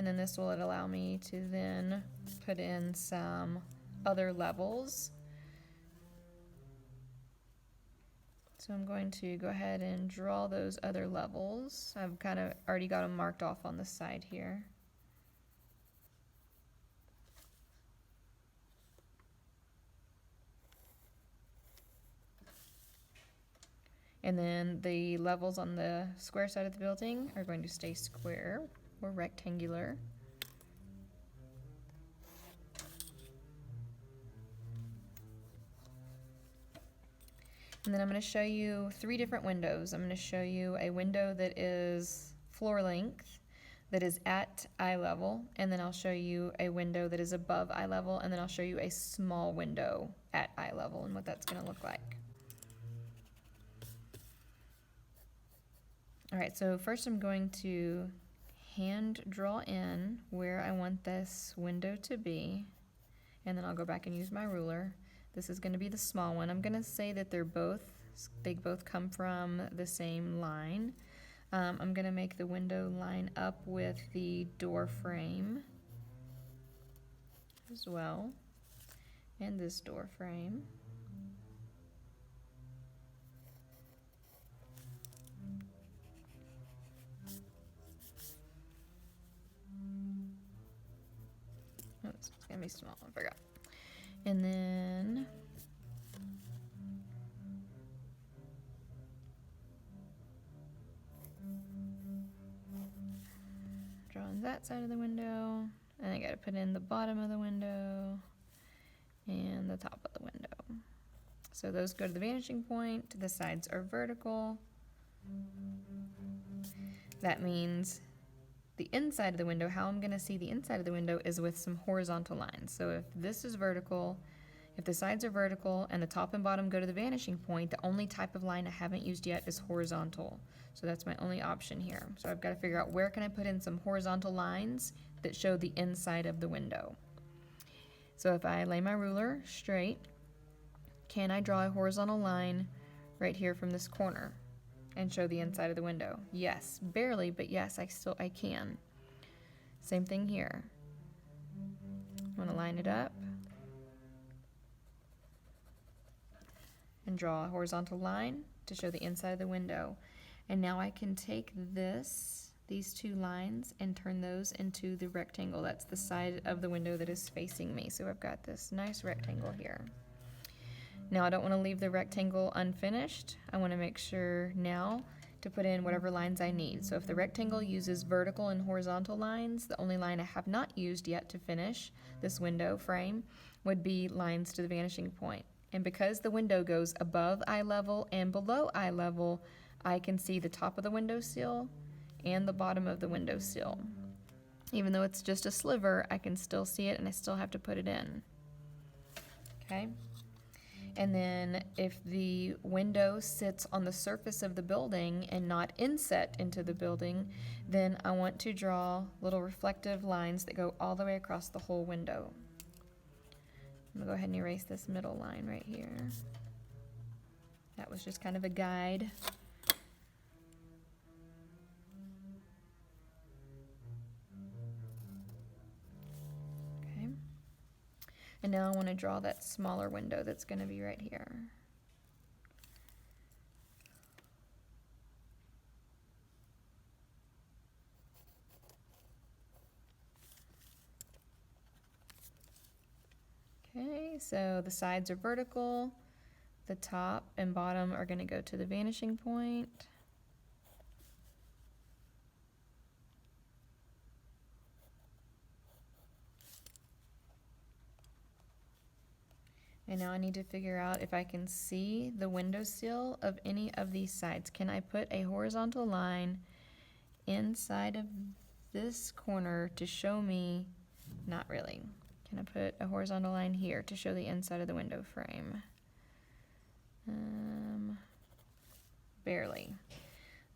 and then this will allow me to then put in some other levels. So I'm going to go ahead and draw those other levels. I've kind of already got them marked off on the side here. And then the levels on the square side of the building are going to stay square or rectangular. And then I'm going to show you 3 different windows. I'm going to show you a window that is floor length, that is at eye level, and then I'll show you a window that is above eye level, and then I'll show you a small window at eye level and what that's going to look like. All right, so first I'm going to hand draw in where I want this window to be, and then I'll go back and use my ruler. This is going to be the small one. I'm going to say that they both come from the same line. I'm going to make the window line up with the door frame as well, and this door frame. Oh, it's going to be small, I forgot. And then drawing that side of the window, and I got to put in the bottom of the window and the top of the window. So those go to the vanishing point. The sides are vertical. That means the inside of the window, how I'm going to see the inside of the window is with some horizontal lines. So if this is vertical, if the sides are vertical and the top and bottom go to the vanishing point, the only type of line I haven't used yet is horizontal. So that's my only option here. So I've got to figure out where can I put in some horizontal lines that show the inside of the window. So if I lay my ruler straight, can I draw a horizontal line right here from this corner and show the inside of the window? Yes, barely, but yes, I can. Same thing here. I'm going to line it up and draw a horizontal line to show the inside of the window. And now I can take these 2 lines and turn those into the rectangle. That's the side of the window that is facing me. So I've got this nice rectangle here. Now I don't want to leave the rectangle unfinished. I want to make sure now to put in whatever lines I need. So if the rectangle uses vertical and horizontal lines, the only line I have not used yet to finish this window frame would be lines to the vanishing point. And because the window goes above eye level and below eye level, I can see the top of the windowsill and the bottom of the windowsill. Even though it's just a sliver, I can still see it and I still have to put it in. Okay? And then if the window sits on the surface of the building and not inset into the building, then I want to draw little reflective lines that go all the way across the whole window. I'm going to go ahead and erase this middle line right here. That was just kind of a guide. Okay. And now I want to draw that smaller window that's going to be right here. Okay, so the sides are vertical, the top and bottom are going to go to the vanishing point. And now I need to figure out if I can see the windowsill of any of these sides. Can I put a horizontal line inside of this corner to show me? Not really. Can I put a horizontal line here to show the inside of the window frame? Barely.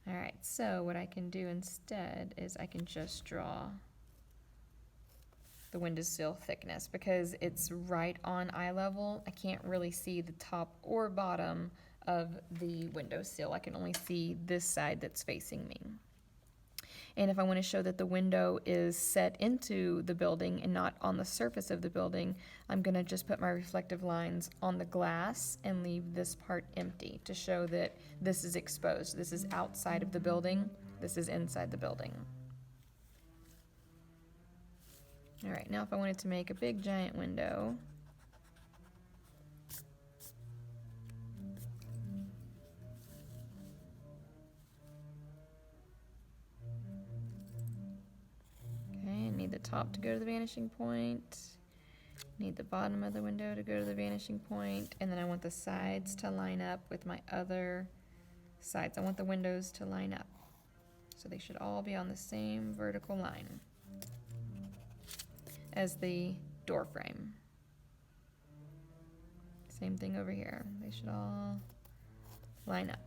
All right, so what I can do instead is I can just draw the windowsill thickness because it's right on eye level. I can't really see the top or bottom of the windowsill. I can only see this side that's facing me. And if I want to show that the window is set into the building and not on the surface of the building, I'm going to just put my reflective lines on the glass and leave this part empty to show that this is exposed. This is outside of the building. This is inside the building. All right, now if I wanted to make a big giant window, okay, I need the top to go to the vanishing point, need the bottom of the window to go to the vanishing point, and then I want the sides to line up with my other sides. I want the windows to line up. So they should all be on the same vertical line as the door frame. Same thing over here. They should all line up.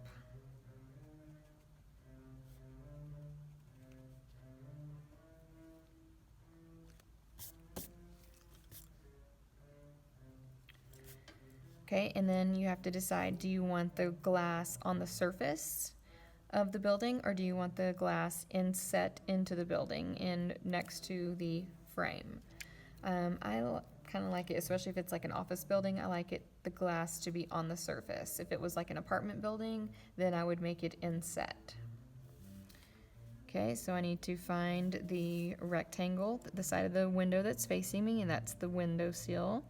Okay, and then you have to decide, do you want the glass on the surface of the building, or do you want the glass inset into the building and next to the frame? I kind of like it, especially if it's like an office building, I like the glass to be on the surface. If it was like an apartment building, then I would make it inset. Okay, so I need to find the rectangle, the side of the window that's facing me, and that's the window sill.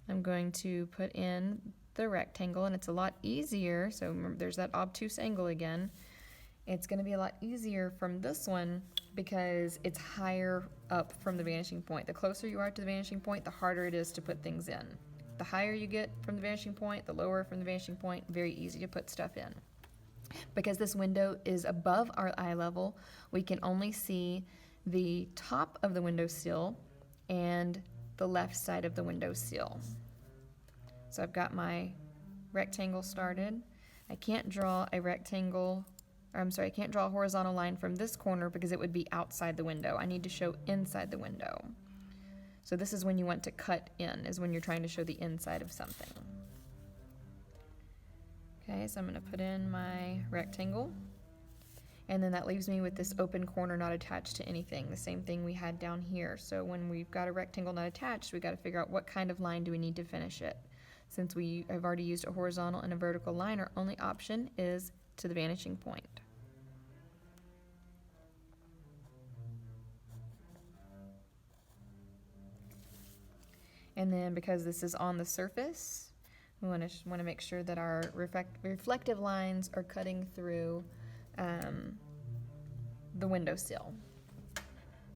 I'm going to put in the rectangle, and it's a lot easier, so remember, there's that obtuse angle again. It's going to be a lot easier from this one because it's higher up from the vanishing point. The closer you are to the vanishing point, the harder it is to put things in. The higher you get from the vanishing point, the lower from the vanishing point, very easy to put stuff in. Because this window is above our eye level, we can only see the top of the window sill and the left side of the window sill. So I've got my rectangle started. I can't draw a I can't draw a horizontal line from this corner because it would be outside the window. I need to show inside the window. So this is when you want to cut in, is when you're trying to show the inside of something. Okay, so I'm going to put in my rectangle. And then that leaves me with this open corner not attached to anything. The same thing we had down here. So when we've got a rectangle not attached, we've got to figure out what kind of line do we need to finish it. Since we have already used a horizontal and a vertical line, our only option is to the vanishing point. And then because this is on the surface, we want to make sure that our reflective lines are cutting through the windowsill.